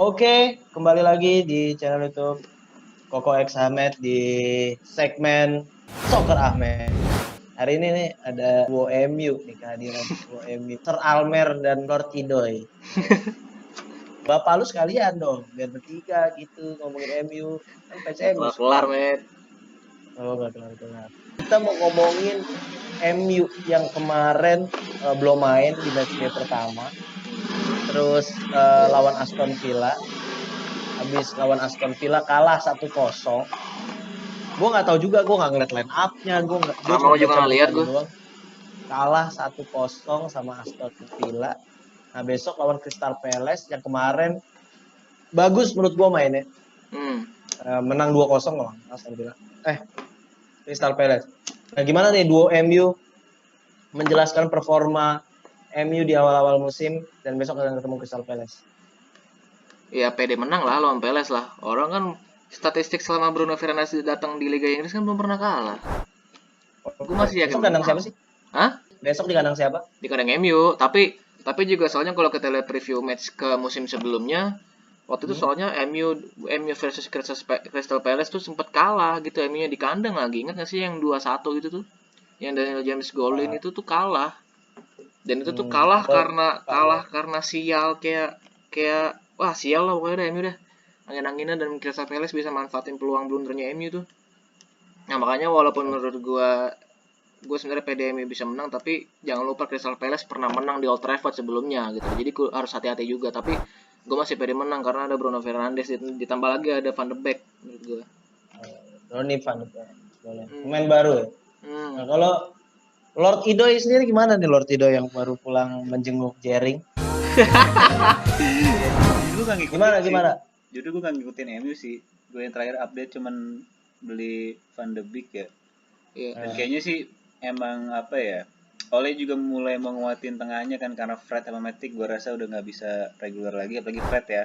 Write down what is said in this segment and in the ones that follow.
Oke, kembali lagi di channel YouTube Koko X Ahmed di segmen Soccer Ahmed. Hari ini nih ada duo MU nih, kehadiran duo MU. Sir Almer dan Lord Idoy. Bapak lu sekalian dong, biar bertiga gitu ngomongin MU. Kan fans Nggak MU kelar-kelar, semua. men. Oh, gak kelar-kelar. Kita mau ngomongin MU yang kemarin belum main di matchday pertama. Terus lawan Aston Villa. Habis lawan Aston Villa kalah 1-0. Gue nggak tahu juga, gue nggak ngeliat line up-nya, gue Sama cuma gue juga baca nggak lihat beritanya gue. doang. Kalah 1-0 sama Aston Villa. Nah, besok lawan Crystal Palace yang kemarin bagus menurut gue mainnya. Hmm. Menang 2-0 loh Aston Villa. Crystal Palace. Nah, gimana nih duo MU menjelaskan performa MU di awal-awal musim dan besok akan ketemu Crystal Palace. Ya PD menang lah lawan Peles lah. Orang kan statistik selama Bruno Fernandes datang di Liga Inggris kan belum pernah kalah. Gue Oke. masih yakin Besok kandang menang. siapa sih? Hah? Besok di kandang siapa? Di kandang MU. Tapi juga soalnya kalau kita lihat preview match ke musim sebelumnya, waktu itu Hmm? soalnya MU versus Crystal Palace tuh sempat kalah gitu. MU-nya di kandang lagi. Ingat gak sih yang 2-1 gitu tuh? Yang Daniel James golin Wah, itu tuh kalah. Dan itu tuh kalah gue kalah karena sial kayak kayak wah sial lah pokoknya udah MU dah. Angin-anginan dan Crystal Palace bisa manfaatin peluang blundernya MU tuh. Nah makanya walaupun menurut gue sebenarnya PDMU bisa menang, tapi jangan lupa Crystal Palace pernah menang di Old Trafford sebelumnya gitu. Jadi harus hati-hati juga. Tapi gue masih pede menang karena ada Bruno Fernandes, ditambah lagi ada Van de Beek menurut gue. Donny van de Beek. Boleh. Hmm. Pemain baru ya. Hmm. Nah, kalau Lord Idoy sendiri gimana nih Lord Idoy yang baru pulang menjenguk Jering? Gue gak ngikutin Gimana sih. gimana? Jujur gue gak ngikutin MU sih. Gue yang terakhir update cuman beli Van de Beek ya. Iya. Dan kayaknya sih emang apa ya. Oleh juga mulai menguatin tengahnya kan karena Fred sama Matic gue rasa udah nggak bisa reguler lagi, apalagi Fred ya.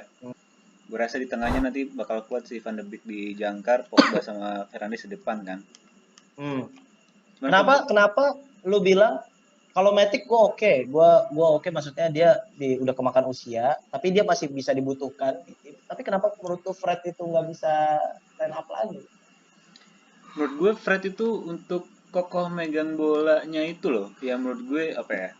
Gue rasa di tengahnya nanti bakal kuat si Van de Beek di jangkar, Pogba sama Fernandes di depan kan. Hmm. Cuman Kenapa Pogba, kenapa lu bilang kalau Matic gue oke, gue oke, maksudnya dia udah kemakan usia, tapi dia masih bisa dibutuhkan di tim. Tapi kenapa menurut tuh Fred itu nggak bisa line up lagi? menurut gue Fred itu untuk kokoh megang bolanya itu loh. Ya menurut gue apa ya,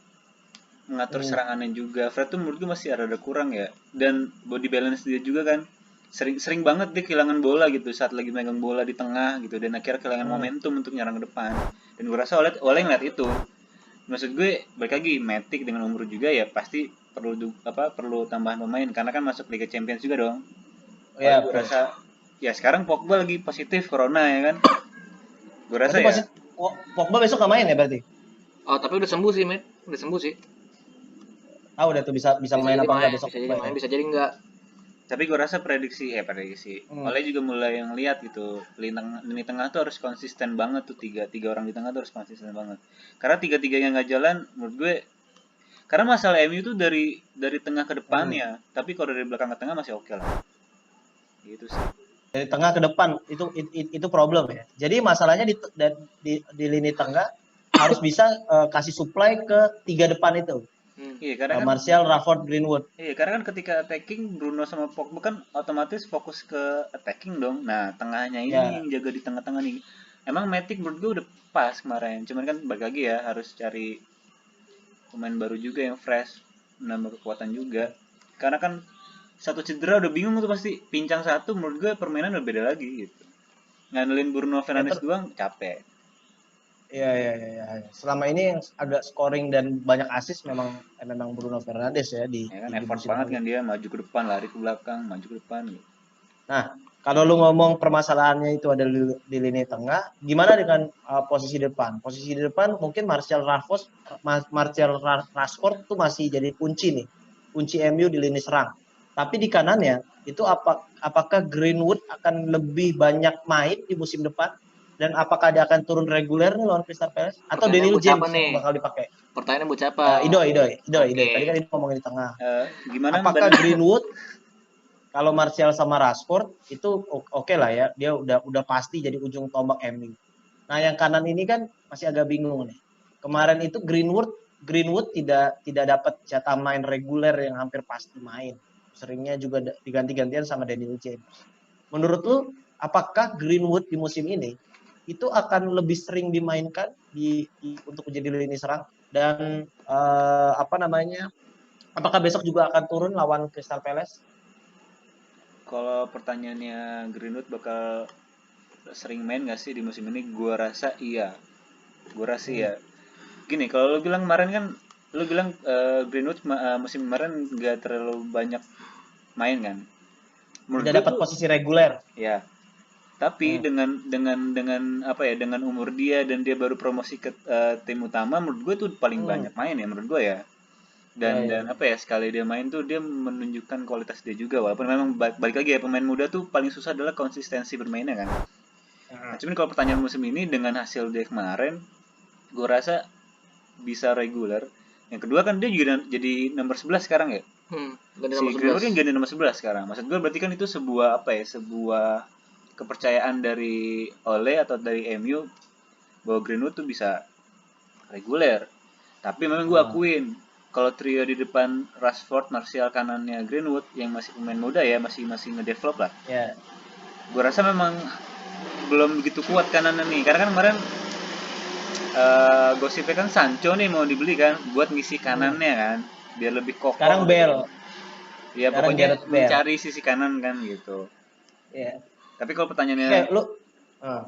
mengatur Hmm. serangannya juga. Fred tuh menurut gue masih ada kurang ya. Dan body balance dia juga kan sering banget dia kehilangan bola gitu saat lagi megang bola di tengah gitu dan akhirnya kehilangan Hmm. momentum untuk nyerang ke depan. Dan gue rasa oleh ngeliat itu. Maksud gue balik lagi Matic dengan umur juga ya pasti perlu tambahan pemain karena kan masuk Liga Champions juga dong. Oh Oleh ya, gue betul. rasa ya sekarang Pogba lagi positif corona ya kan. Gue rasa Berarti ya Pogba besok nggak main ya berarti? Oh tapi udah sembuh sih, Matt. Udah sembuh sih. Ah, udah tuh bisa Bisa main jadi apa enggak main, besok bisa jadi Pogba ya? main, bisa jadi enggak. tapi gue rasa prediksi Hmm. oleh juga mulai yang lihat gitu lini tengah tuh harus konsisten banget tuh tiga orang di tengah tuh harus konsisten banget karena tiga yang nggak jalan menurut gue karena masalah MU tuh dari tengah ke depan Hmm. ya tapi kalau dari belakang ke tengah masih oke lah gitu sih. Dari tengah ke depan itu problem ya. Jadi masalahnya di lini tengah harus bisa kasih supply ke tiga depan itu. Hmm. Iya karena kan Martial, Rashford, Greenwood. ketika attacking Bruno sama Pogba kan otomatis fokus ke attacking dong. Nah tengahnya ini nih Ya, yang jaga di tengah-tengah nih. Emang Matic menurut gue udah pas kemarin. Cuman kan balik lagi ya harus cari pemain baru juga yang fresh, menambah kekuatan juga. Karena kan satu cedera udah bingung tuh pasti. Pincang satu menurut gue permainan udah beda lagi gitu. Ngandelin Bruno ya, Fernandes doang capek. ya. Selama ini yang agak scoring dan banyak assist memang Bruno Fernandes ya Ya kan di effort musim banget ini. kan dia maju ke depan, lari ke belakang, maju ke depan gitu. Nah, kalau lu ngomong permasalahannya itu ada di lini tengah, gimana dengan posisi depan? Posisi di depan mungkin Rashford tuh masih jadi kunci nih, kunci MU di lini serang. Tapi di kanannya itu apakah Greenwood akan lebih banyak main di musim depan? Dan apakah dia akan turun reguler nih lawan Crystal Palace? Atau Pertanyaannya Daniel buat siapa James yang nih? bakal dipakai? Pertanyaannya buat siapa? Idoy. Oke. Tadi kan ini ngomongin di tengah. Gimana Apakah benar? Greenwood, kalau Martial sama Rashford itu oke lah ya, dia udah pasti jadi ujung tombak MU. Nah yang kanan ini kan masih agak bingung nih. Kemarin itu Greenwood tidak dapat jatah main reguler yang hampir pasti main. seringnya juga diganti-gantian sama Daniel James. Menurut lu apakah Greenwood di musim ini itu akan lebih sering dimainkan untuk menjadi lini serang dan apakah besok juga akan turun lawan Crystal Palace? Kalau pertanyaannya Greenwood bakal sering main nggak sih di musim ini? Gua rasa iya. Ya. Gini, kalau lu bilang kemarin kan, lu bilang Greenwood musim kemarin nggak terlalu banyak main kan? Menurut Tidak gue dapat tuh, posisi reguler. ya. Tapi dengan apa ya, dengan umur dia dan dia baru promosi ke tim utama, menurut gue tuh paling banyak main ya menurut gue ya. Dan Ya. apa ya, sekali dia main tuh dia menunjukkan kualitas dia juga, walaupun memang balik lagi ya, pemain muda tuh paling susah adalah konsistensi bermainnya kan. Nah, cuman kalau pertanyaan musim ini dengan hasil dia kemarin, gue rasa bisa reguler. Yang kedua kan dia juga jadi nomor 11 sekarang ya. Ganti Si nomor Greenwood kan 11. ganti nomor 11 sekarang. Maksud gue berarti kan itu sebuah apa ya, sebuah kepercayaan dari Ole atau dari MU bahwa Greenwood tuh bisa reguler. Tapi memang gue akuin kalau trio di depan Rashford, Martial, kanannya Greenwood yang masih pemain muda ya, masih ngedevelop lah. Ya. Gue rasa memang belum begitu kuat kanannya nih. Karena kan kemarin gosipnya kan Sancho nih mau dibeli kan buat ngisi kanannya kan, biar lebih kokoh. Sekarang gitu. Bell. Ya Sekarang pokoknya Gareth Bale. mencari sisi kanan kan gitu. Ya. Tapi kalau pertanyaannya, Kayak lu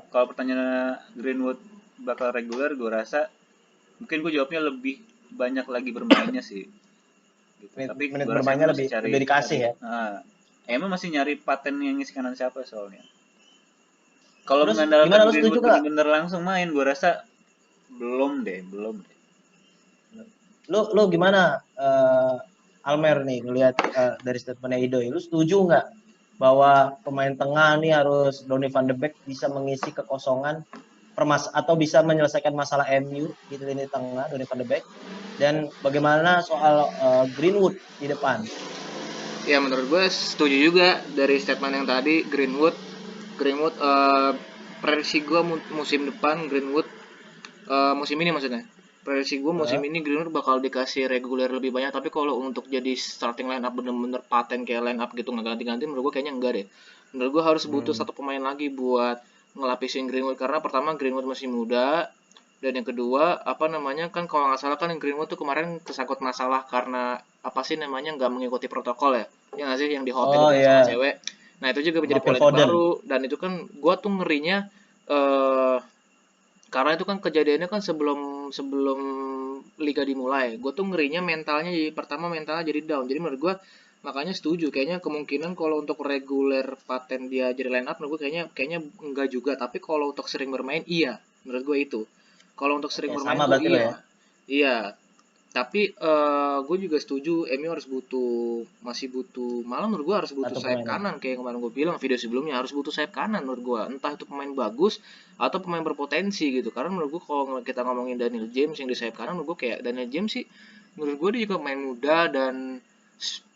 kalau pertanyaannya Greenwood bakal reguler, gue rasa mungkin gue jawabnya lebih banyak lagi bermainnya sih. Gitu. Tapi menit gue rasa bermainnya emang masih lebih dikasih ya. Emang masih nyari paten yang ngisi kanan siapa soalnya. Kalau Terus mengandalkan gimana, lu setuju Greenwood gak? bener-bener langsung main, gue rasa belum deh. Lu gimana Almer nih ngelihat dari statementnya Ido, lu setuju nggak bahwa pemain tengah nih harus Donny van de Beek bisa mengisi kekosongan atau bisa menyelesaikan masalah MU di lini tengah, Donny van de Beek, dan bagaimana soal Greenwood di depan? Ya menurut gue setuju juga dari statement yang tadi. Greenwood prediksi gue musim depan Greenwood musim ini maksudnya. Prediksi gue musim ini Greenwood bakal dikasih reguler lebih banyak, tapi kalau untuk jadi starting line up bener-bener paten kayak line up gitu nggak ganti-ganti, menurut gue kayaknya enggak deh. Menurut gue harus butuh satu pemain lagi buat ngelapisin Greenwood, karena pertama Greenwood masih muda, dan yang kedua kan kalau nggak salah kan Greenwood tuh kemarin kesangkut masalah karena apa sih namanya, nggak mengikuti protokol ya nggak sih, yang di hotel itu yang sama cewek. Nah itu juga menjadi Phil polemik Foden. baru, dan itu kan gue tuh ngerinya karena itu kan kejadiannya kan sebelum liga dimulai. Gue tuh ngerinya mentalnya jadi down. Jadi menurut gue makanya setuju, kayaknya kemungkinan kalau untuk reguler paten dia jadi line up, menurut gue kayaknya enggak juga. Tapi kalau untuk sering bermain iya, menurut gue itu. Kalau untuk sering bermain sama tuh berarti lo ya. Iya. Tapi gue juga setuju MU masih butuh, malah menurut gue harus butuh Satu sayap pemain. kanan kayak yang kemarin gue bilang video sebelumnya, harus butuh sayap kanan menurut gue, entah itu pemain bagus atau pemain berpotensi gitu. Karena menurut gue kalau kita ngomongin Daniel James yang di sayap kanan, menurut gue kayak Daniel James sih, menurut gue dia juga pemain muda dan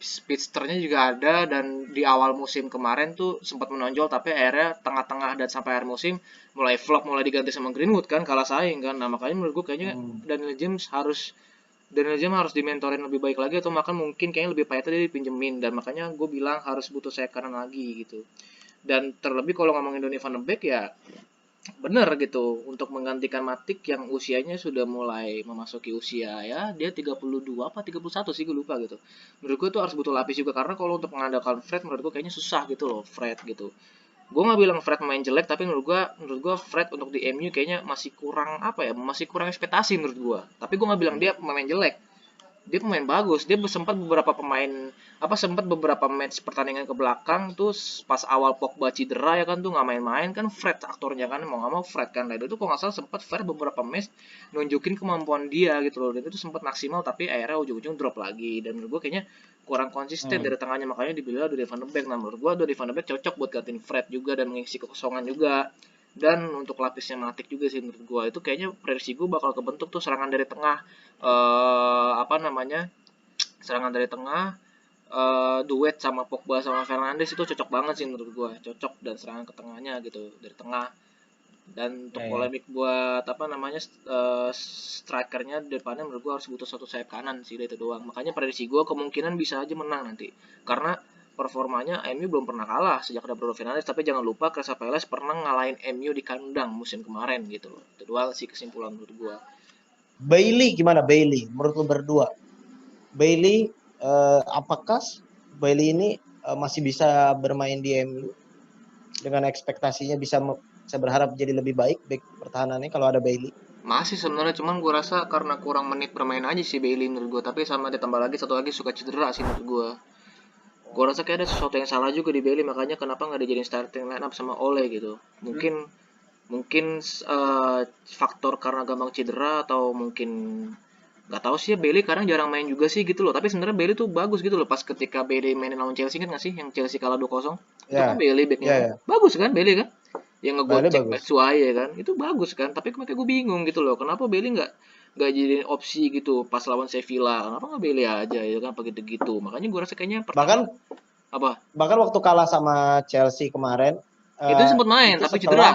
speedsternya juga ada, dan di awal musim kemarin tuh sempat menonjol, tapi akhirnya tengah-tengah dan sampai akhir musim mulai flop, mulai diganti sama Greenwood kan, kalah saing kan. Nah makanya menurut gue kayaknya Daniel James harus dimentorin lebih baik lagi, atau makan mungkin kayaknya lebih payah dia dipinjemin, dan makanya gue bilang harus butuh sayap kanan lagi gitu. Dan terlebih kalau ngomongin Donny van de Beek ya bener gitu, untuk menggantikan Matic yang usianya sudah mulai memasuki usia, ya dia 32 apa 31 sih gue lupa gitu. Menurut gue tuh harus butuh lapis juga, karena kalau untuk mengandalkan Fred menurut gue kayaknya susah gitu loh, Fred gitu. Gue nggak bilang Fred main jelek, tapi menurut gue Fred untuk di MU kayaknya masih kurang masih kurang ekspektasi menurut gue. Tapi gue nggak bilang dia pemain jelek, dia pemain bagus. Dia sempat beberapa match pertandingan ke belakang tuh pas awal Pogba cedera ya kan, tuh nggak main-main kan Fred aktornya kan, mau nggak mau Fred kan. Nah itu tuh kalau nggak salah sempat Fred beberapa match nunjukin kemampuan dia gitu loh, dan itu sempat maksimal, tapi akhirnya ujung-ujung drop lagi. Dan menurut gue kayaknya kurang konsisten dari tengahnya, makanya dibilang Donny van de Beek. Nah menurut gue Donny van de Beek cocok buat gantiin Fred juga dan mengisi kekosongan juga. Dan untuk lapisnya Matic juga sih menurut gue, itu kayaknya prediksi gue bakal kebentuk tuh serangan dari tengah, serangan dari tengah, duet sama Pogba sama Fernandes itu cocok banget sih menurut gue, cocok, dan serangan ke tengahnya gitu dari tengah Dan untuk Ya, ya. polemik buat strikernya depannya menurut gue harus butuh satu sayap kanan sih, itu doang. Makanya prediksi gue kemungkinan bisa aja menang nanti. Karena performanya MU belum pernah kalah sejak ada Bruno Fernandes, tapi jangan lupa Crystal Palace pernah ngalahin MU di kandang musim kemarin gitu loh. Itu doang sih kesimpulan menurut gue. Bailey gimana Bailey? Menurut lu berdua, Bailey apakah Bailey ini masih bisa bermain di MU dengan ekspektasinya bisa berharap jadi lebih baik back pertahanannya kalau ada Bailey? Masih sebenarnya, cuman gue rasa karena kurang menit bermain aja sih Bailey menurut gue. Tapi sama ditambah lagi satu lagi suka cedera sih menurut gue. Gue rasa kayak ada sesuatu yang salah juga di Bailey, makanya kenapa nggak dijadiin starting line up sama Ole gitu. Mungkin faktor karena gampang cedera, atau mungkin nggak tahu sih ya. Bailey kadang jarang main juga sih gitu loh. Tapi sebenarnya Bailey tuh bagus gitu loh pas ketika Bailey mainin lawan Chelsea, kan nggak sih yang Chelsea kalah 2-0. Itu kan Ya, Bailey backnya ya, kan ya. bagus kan Bailey kan, yang Bailey ngegocek bagus. Batshuayi ya kan, itu bagus kan. Tapi makanya gue bingung gitu loh, kenapa Bailey nggak jadi opsi gitu pas lawan Sevilla. Kenapa nggak Bailey aja ya kan, begitu gitu. Makanya gue rasa kayaknya pertama Bahkan apa waktu kalah sama Chelsea kemarin itu sempat main itu tapi cedera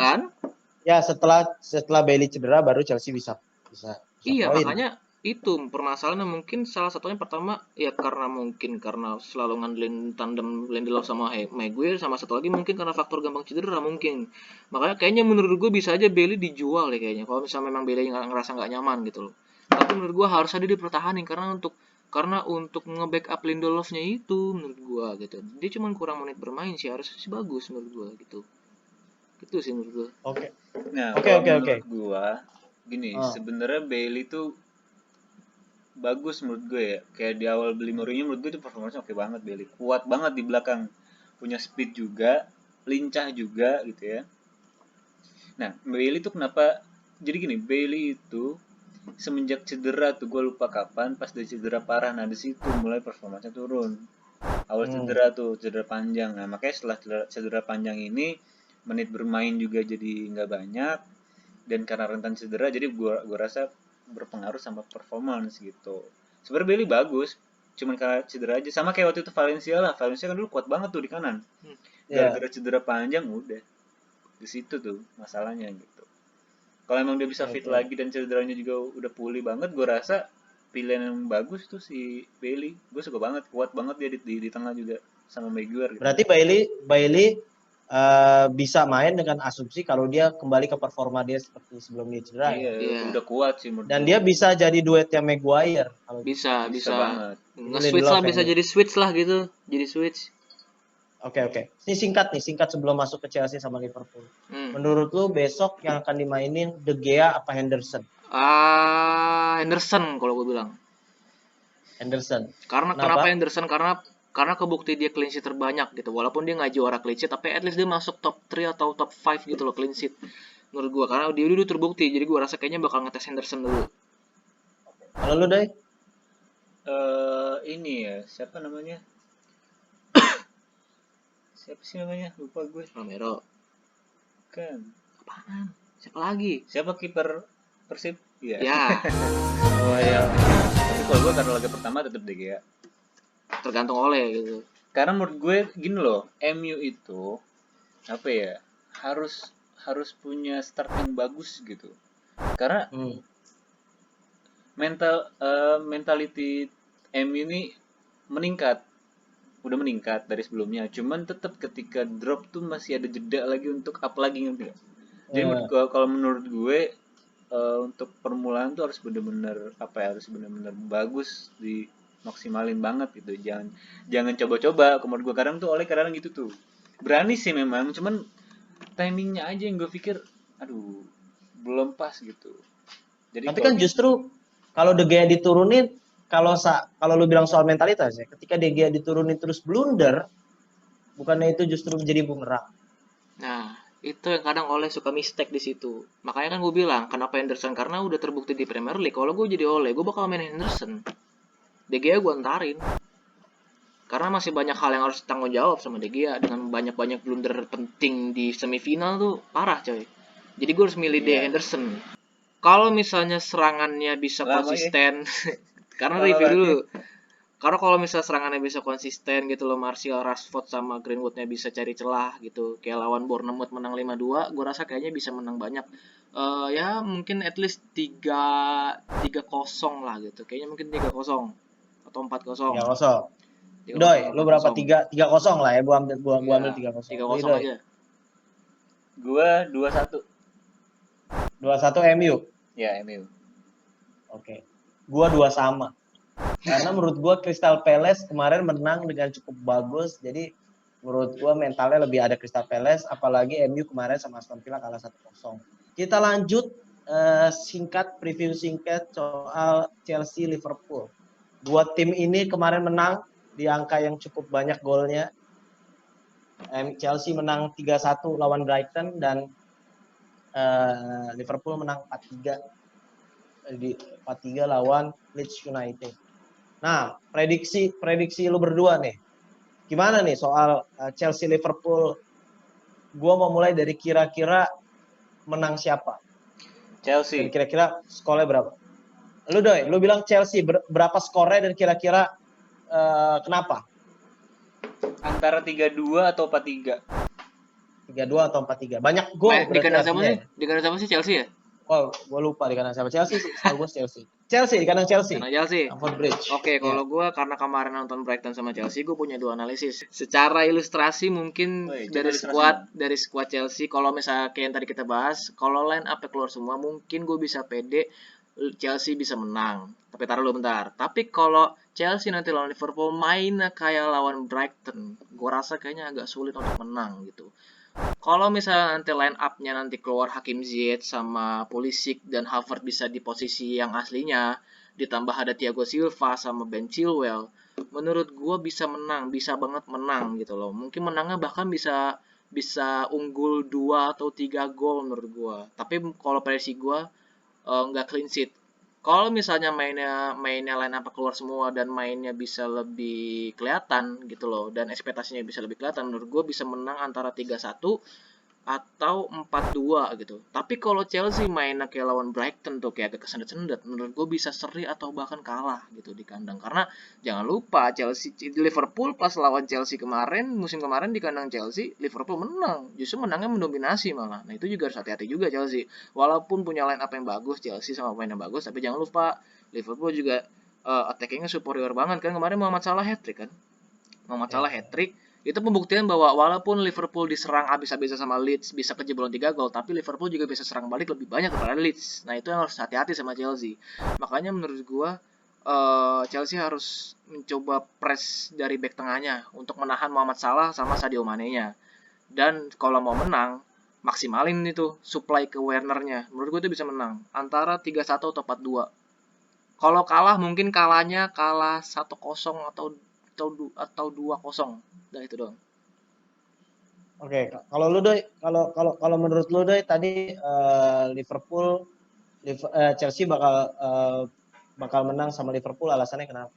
setelah kan. setelah Bailey cedera baru Chelsea bisa Iya, poin. makanya itu permasalahannya. Mungkin salah satunya pertama ya karena selalu ngandelin tandem Lindelof sama Maguire, sama satu lagi mungkin karena faktor gampang cedera mungkin. Makanya kayaknya menurut gue bisa aja Bailey dijual ya kayaknya, kalau misalnya memang Bailey ngerasa nggak nyaman gitu loh. Tapi menurut gue harus ada dipertahanin karena untuk nge-backup Lindelofnya itu menurut gue gitu. Dia cuma kurang menit bermain sih, harus sih bagus menurut gue gitu. Gitu sih menurut gue. Oke. Nah, Oke, kalau oke, oke. menurut gua gini, Ah. sebenarnya Bailey tuh bagus menurut gue ya. Kayak di awal beli Mourinho menurut gue itu performanya oke banget Bailey. Kuat banget di belakang. Punya speed juga, lincah juga gitu ya. Nah, Bailey tuh kenapa jadi gini, Bailey itu semenjak cedera tuh gue lupa kapan, pas dia cedera parah, nah di situ mulai performanya turun. Awal cedera panjang. Nah, makanya setelah cedera panjang ini menit bermain juga jadi nggak banyak, dan karena rentan cedera jadi gua rasa berpengaruh sama performance gitu. Sebenarnya Bailey bagus, cuman karena cedera aja. Sama kayak waktu itu Valencia lah. Valencia kan dulu kuat banget tuh di kanan. Ya. Gara-gara cedera panjang udah di situ tuh masalahnya gitu. Kalau emang dia bisa fit Oke. lagi dan cederanya juga udah pulih banget, gue rasa pilihan yang bagus tuh si Bailey. Gue suka banget, kuat banget dia di tengah juga sama Maguire gitu. Berarti Bailey bisa main dengan asumsi kalau dia kembali ke performa dia seperti sebelum dia cedera ya. Iya. Udah kuat sih menurut Dan gue. dia bisa jadi duetnya Maguire kalau Bisa banget. nge-switch Lindelof lah, bisa yang jadi switch lah gitu, jadi switch. Oke. Ini singkat sebelum masuk ke Chelsea sama Liverpool. Hmm. Menurut lu besok yang akan dimainin De Gea apa Henderson? Henderson kalau gue bilang. Henderson. Kenapa Henderson? Karena kebukti dia clean sheet terbanyak gitu. Walaupun dia nggak juara clean sheet, tapi at least dia masuk top 3 atau top 5 gitu loh clean sheet. Menurut gue, karena dia dulu terbukti. Jadi gue rasa kayaknya bakal ngetes Henderson dulu. Kalau lu Day? Ini ya, siapa namanya? Siapa sih namanya? Lupa gue. Romero. Kan. Apaan? Siapa lagi? Siapa kiper Persib? Iya. Ya, Oh ya. Tapi kalau gue karena laga pertama tetap De Gea. tergantung oleh gitu. Karena menurut gue gini loh, MU itu apa ya? Harus punya start yang bagus gitu. Karena mentality MU ini udah meningkat dari sebelumnya. Cuman tetap ketika drop tuh masih ada jeda lagi untuk up lagi gitu. Jadi kalau menurut gue untuk permulaan tuh harus bener-bener bagus, di maksimalin banget gitu. Jangan coba-coba. Menurut gue kadang gitu tuh. Berani sih memang, cuman timingnya aja yang gue pikir aduh belum pas gitu. Jadi tapi kan justru kalau De Gea diturunin, kalau lu bilang soal mentalitas ya, ketika De Gea diturunin terus blunder, bukannya itu justru menjadi bumerang. Nah, itu yang kadang oleh suka mistake di situ. Makanya kan gue bilang, kenapa Henderson? Karena udah terbukti di Premier League. Kalau gue jadi oleh, gue bakal main Henderson. De Gea gue antarin. Karena masih banyak hal yang harus tanggung jawab sama De Gea. Dengan banyak-banyak blunder penting di semifinal tuh parah coy. Jadi gue harus milih De Henderson. Kalau misalnya serangannya bisa konsisten, karena review dulu. Karena kalau misalnya serangannya bisa konsisten gitu loh, Martial, Rashford sama Greenwoodnya bisa cari celah gitu. Kayak lawan Bournemouth menang 5-2, gue rasa kayaknya bisa menang banyak. Ya mungkin at least 3-0 lah gitu. Kayaknya mungkin 3-0 atau 4-0. 3-0. 3-0 Doi, atau lu berapa? 4-0. 3-0 lah ya, gua ambil Iya, 3-0. Lu 3-0 Doi, aja. Gua 2-1. 2-1 MU. Ya, MU. Oke. Gua 2 sama. Karena menurut gua Crystal Palace kemarin menang dengan cukup bagus. Jadi menurut gua mentalnya lebih ada Crystal Palace, apalagi MU kemarin sama Aston Villa kalah 1-0. Kita lanjut preview singkat soal Chelsea Liverpool. Dua tim ini kemarin menang di angka yang cukup banyak golnya. Chelsea menang 3-1 lawan Brighton dan Liverpool menang 4-3 di 4-3 lawan Leeds United. Nah, prediksi lu berdua nih. Gimana nih soal Chelsea Liverpool? Gua mau mulai dari kira-kira menang siapa? Dan Chelsea. kira-kira skornya berapa? Lu Doi, lu bilang Chelsea berapa skornya dan kira-kira kenapa? Antara 3-2 atau 4-3. 3-2 atau 4-3. Banyak gol Di berarti kandang siapa artinya sih? ya. Di kandang siapa sih, Chelsea ya? Oh, gue lupa di kanan siapa. Chelsea sih, setahu gue Chelsea. Chelsea di kanan Chelsea. Kandang Chelsea. Stamford Bridge. Oke, Ya. kalau gue karena kemarin nonton Brighton sama Chelsea, gue punya dua analisis. Secara ilustrasi mungkin Woi, dari coba squad Chelsea, kalau misalnya kayak yang tadi kita bahas, kalau line up keluar semua, mungkin gue bisa pede Chelsea bisa menang. Tapi taruh dulu bentar. Tapi kalau Chelsea nanti lawan Liverpool mainnya kayak lawan Brighton, gue rasa kayaknya agak sulit untuk menang gitu. Kalau misalnya nanti line up-nya nanti keluar Hakim Ziyech sama Pulisic dan Havertz bisa di posisi yang aslinya, ditambah ada Thiago Silva sama Ben Chilwell, menurut gue bisa menang, bisa banget menang gitu loh. Mungkin menangnya bahkan bisa bisa unggul 2 atau 3 gol menurut gue. Tapi kalau prediksi gue nggak clean sheet. Kalau misalnya mainnya line up keluar semua dan mainnya bisa lebih kelihatan gitu loh dan ekspektasinya bisa lebih kelihatan, menurut gue bisa menang antara 3-1 atau 4-2 gitu. Tapi kalau Chelsea mainnya kayak lawan Brighton tuh kayak agak kesendet-sendet, menurut gue bisa seri atau bahkan kalah gitu di kandang. Karena jangan lupa Liverpool pas lawan Chelsea musim kemarin di kandang Chelsea, Liverpool menang. Justru menangnya mendominasi malah. Nah, itu juga harus hati-hati juga Chelsea. Walaupun punya line up yang bagus, Chelsea sama pemain yang bagus, tapi jangan lupa Liverpool juga attackingnya superior banget kan. Kemarin Muhammad Salah hat-trick kan. Muhammad Salah hat-trick itu pembuktian bahwa walaupun Liverpool diserang habis-habisan sama Leeds bisa kejebolan 3 gol, tapi Liverpool juga bisa serang balik lebih banyak daripada Leeds. Nah, itu yang harus hati-hati sama Chelsea. Makanya menurut gua Chelsea harus mencoba press dari back tengahnya untuk menahan Muhammad Salah sama Sadio Mane-nya. Dan kalau mau menang, maksimalin itu supply ke Werner-nya. Menurut gua itu bisa menang antara 3-1 atau 4-2. Kalau kalah mungkin kalah 1-0 atau 2-0. Udah itu doang. Oke, kalau lu Doi, kalau menurut lu Doi tadi Chelsea bakal menang sama Liverpool, alasannya kenapa?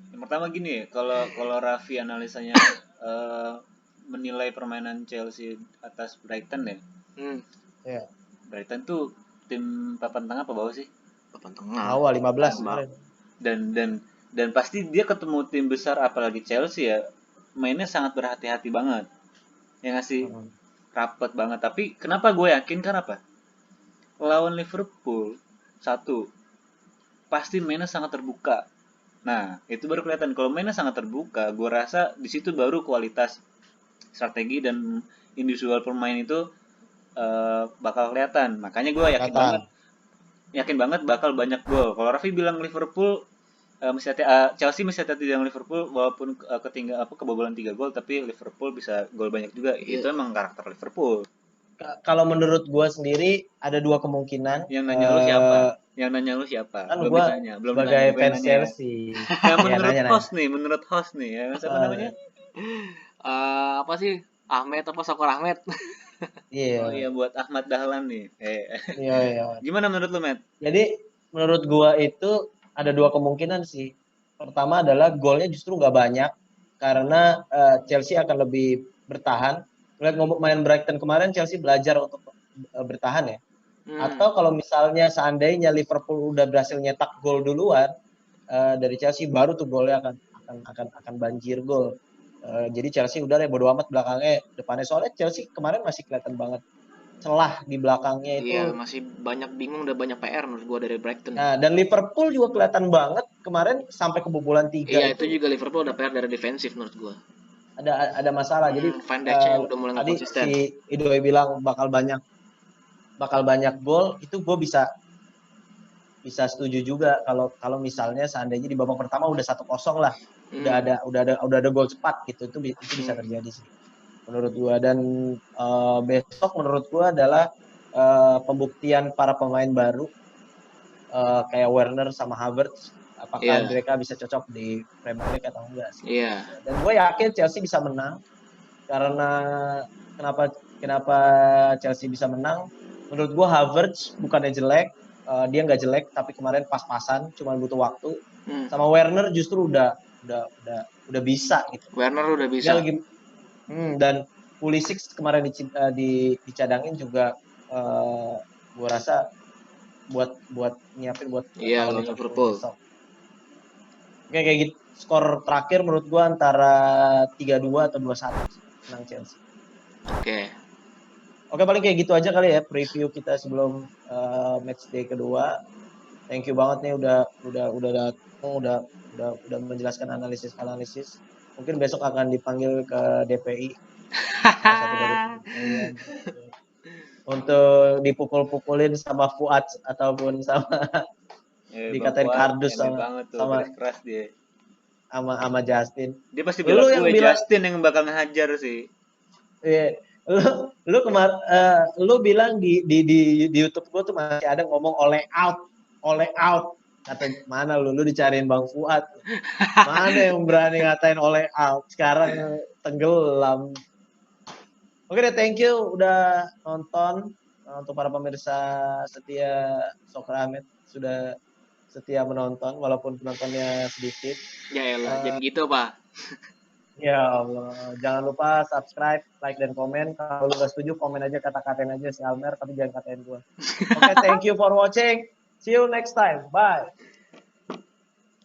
Yang pertama gini ya, kalau Raffi analisanya menilai permainan Chelsea atas Brighton ya. Ya. Brighton tuh tim papan tengah apa bawah sih? Papan tengah. Awal 15 kemarin. Dan pasti dia ketemu tim besar apalagi Chelsea ya, mainnya sangat berhati-hati banget. Ya ngasih rapet banget. Tapi kenapa gue yakin apa? Lawan Liverpool satu pasti mainnya sangat terbuka. Nah, itu baru kelihatan. Kalau mainnya sangat terbuka, gue rasa di situ baru kualitas strategi dan individual pemain itu bakal kelihatan. Makanya gue yakin banget bakal banyak gol. Kalau Raffi bilang Liverpool Chelsea masih hati-hati dengan Liverpool walaupun kebobolan 3 gol, tapi Liverpool bisa gol banyak juga. Itu emang karakter Liverpool. Kalau menurut gue sendiri ada dua kemungkinan. Yang nanya lu siapa? Kan Belum gue ditanya. sebagai fans Chelsea. Nah, nanya. menurut host nih, ya, siapa namanya? Apa sih? Ahmed apa Sokor Ahmed? Iya. Oh iya, buat Ahmad Dahlan nih. Iya. Gimana menurut lu, Matt? Jadi menurut gue itu ada dua kemungkinan sih. Pertama adalah golnya justru nggak banyak karena Chelsea akan lebih bertahan. Lihat main Brighton kemarin, Chelsea belajar untuk bertahan ya. Atau kalau misalnya seandainya Liverpool udah berhasil nyetak gol duluan, dari Chelsea baru tuh golnya akan banjir gol. Jadi Chelsea udah deh bodo amat belakangnya, depannya soalnya Chelsea kemarin masih kelihatan banget celah di belakangnya Iya, itu. masih banyak bingung dan banyak PR menurut gua dari Brighton. Nah, dan Liverpool juga kelihatan banget kemarin sampai kebobolan 3 Iya, itu itu juga Liverpool ada PR dari defensif menurut gua. ada masalah. Jadi Van Dijk-nya udah mulai nggak tadi konsisten. si Idoi bilang bakal banyak gol, itu gue bisa setuju juga kalau misalnya seandainya di babak pertama udah 1-0 lah. Udah ada gol cepat gitu. Itu bisa terjadi sih menurut gua. Dan besok menurut gua adalah pembuktian para pemain baru kayak Werner sama Havertz, apakah Iya, mereka bisa cocok di Premier League atau enggak sih. iya. Dan gue yakin Chelsea bisa menang karena kenapa Chelsea bisa menang? Menurut gue Havertz bukannya jelek, dia nggak jelek tapi kemarin pas-pasan, cuma butuh waktu. Sama Werner justru udah bisa gitu. Werner udah Dia bisa. lagi dan Pulisic kemarin dicadangin juga gue rasa buat nyiapin buat Iya, lawan lawan Liverpool Liverpool. besok. Oke, kayak gitu. Skor terakhir menurut gua antara 3-2 atau 2-1 menang Chelsea. Oke. Oke, paling kayak gitu aja kali ya preview kita sebelum match day kedua. Thank you banget nih udah datang, udah menjelaskan analisis. Mungkin besok akan dipanggil ke DPI salah satu dari kalian untuk dipukul-pukulin sama Fuad ataupun sama Bang dikatain Fuad kardus ini banget tuh, sama keras dia. sama Justin. Dia pasti bela Lu yang gue, bilang Justin yang bakal ngehajar sih. iya, lu bilang di YouTube gua tuh masih ada ngomong oleh out. Kata mana lu dicariin Bang Fuad. Mana yang berani ngatain oleh out? Sekarang tenggelam. Oke deh, thank you udah nonton. Untuk para pemirsa setia Soccer Ahmed sudah setia menonton walaupun penontonnya sedikit. Ya elah, jadi gitu, Pak. Ya Allah, jangan lupa subscribe, like, dan komen. Kalau lu gak setuju, komen aja, kata-katain aja si Almer, tapi jangan katain gue. Oke, thank you for watching. See you next time. Bye.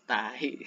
Tahi.